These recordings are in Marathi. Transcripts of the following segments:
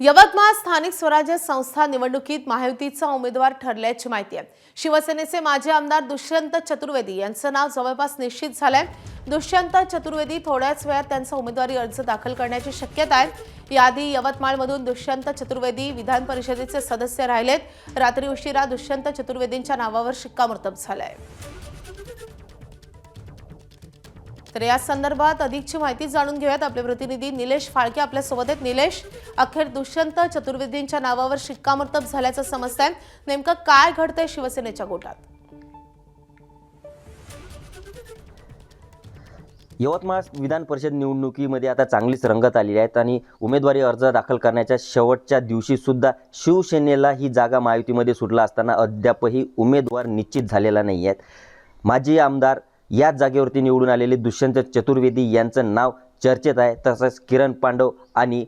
यवतमाळ स्थानिक स्वराज्य संस्था निवडणुकीत महायुतीचा उमेदवार ठरल्याची माहिती आहे। शिवसेनेचे माजी आमदार दुष्यंत चतुर्वेदी यांचं नाव जवळपास निश्चित झालंय। दुष्यंत चतुर्वेदी थोड्याच वेळात त्यांचा उमेदवारी अर्ज दाखल करण्याची शक्यता आहे। याआधी यवतमाळमधून दुष्यंत चतुर्वेदी विधान परिषदेचे सदस्य राहिलेत। रात्री उशिरा दुष्यंत चतुर्वेदींच्या नावावर शिक्कामोर्तब झालंय। तर या संदर्भात अधिकची माहिती जाणून घेऊयात। आपले प्रतिनिधी निलेश फाळके आपल्या सोबत आहेत। निलेश, अखेर दुष्यंत चतुर्वेदींच्या नावावर शिक्कामोर्तब झाल्याचं समजतंय, नेमकं काय घडतंय शिवसेनेच्या गोटात? यवतमाळ विधान परिषद निवडणुकीमध्ये आता चांगलीच रंगत आलेली आहेत आणि उमेदवारी अर्ज दाखल करण्याच्या शेवटच्या दिवशी सुद्धा शिवसेनेला ही जागा महायुतीमध्ये सुटला असताना अद्यापही उमेदवार निश्चित झालेला नाही आहेत। माजी आमदार याच जागेवरती निवडून आलेले दुष्यंत चतुर्वेदी यांचं नाव चर्चेत आहे। तसंच किरण पांडव आणि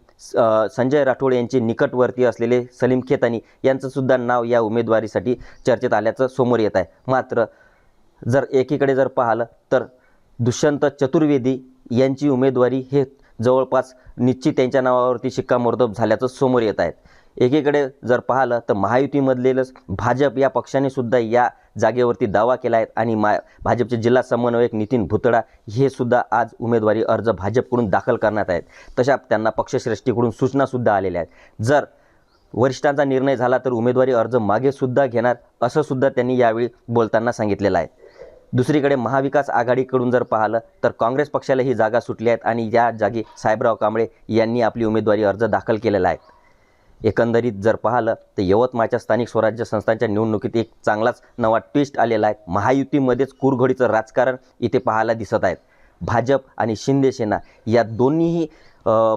संजय राठोड यांचे निकटवर्ती असलेले सलीम खेतानी यांचं सुद्धा नाव या उमेदवारीसाठी चर्चेत आल्याचं समोर येत आहे। मात्र जर एकीकडे जर पाहिलं तर दुष्यंत चतुर्वेदी यांची उमेदवारी हे जवळपास निश्चित त्यांच्या नावावरती शिक्कामोर्तब झाल्याचं समोर येत आहे। एकीकडे जर पाहिलं तर महायुतीमधलेच भाजप या पक्षाने सुद्धा या जागेवरती दावा केला आहे आणि भाजपचे जिल्हा समन्वयक नितीन भुतडा हे सुद्धा आज उमेदवारी अर्ज भाजपकडून दाखल करण्यात आहेत। तशा त्यांना पक्षश्रेष्ठीकडून सूचनासुद्धा आलेल्या आहेत। जर वरिष्ठांचा निर्णय झाला तर उमेदवारी अर्ज मागे सुद्धा घेणार असं सुद्धा त्यांनी यावेळी बोलताना सांगितलेलं आहे। दुसरीकडे महाविकास आघाडीकडून जर पाहिलं तर काँग्रेस पक्षाला ही जागा सुटली आहेत आणि या जागी साहेबराव कांबळे यांनी आपली उमेदवारी अर्ज दाखल केलेला आहे। एकंदरीत जर पाहिलं तर यवतमाळच्या स्थानिक स्वराज्य संस्थांच्या निवडणुकीत एक चांगलाच नवा ट्विस्ट आलेला आहे। महायुतीमध्येच कुरघोडीचं राजकारण इथे पाहायला दिसत आहे। भाजप आणि शिंदे सेना या दोन्हीही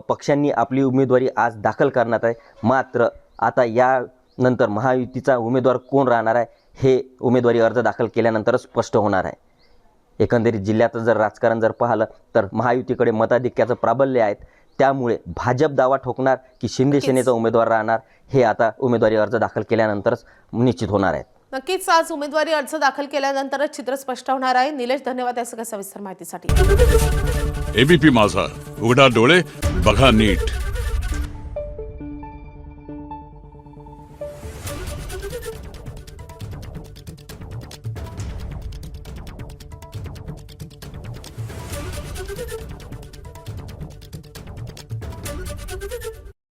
पक्षांनी आपली उमेदवारी आज दाखल करण्यात आहे। मात्र आता यानंतर महायुतीचा उमेदवार कोण राहणार आहे हे उमेदवारी अर्ज दाखल केल्यानंतरच स्पष्ट होणार आहे। एकंदरीत जिल्ह्यात जर राजकारण जर पाहिलं तर महायुतीकडे मताधिक्याचं प्राबल्य आहे, त्यामुळे भाजप दावा ठोकणार की शिंदे सेनेचा उमेदवार राहणार हे आता उमेदवारी अर्ज दाखल केल्यानंतरच निश्चित होणार आहे। नक्कीच आज उमेदवारी अर्ज दाखल केल्यानंतरच चित्र स्पष्ट होणार आहे। निलेश, धन्यवाद या सगळ्या सविस्तर माहितीसाठी। एबीपी माझा, उघडा डोळे बघा नीट।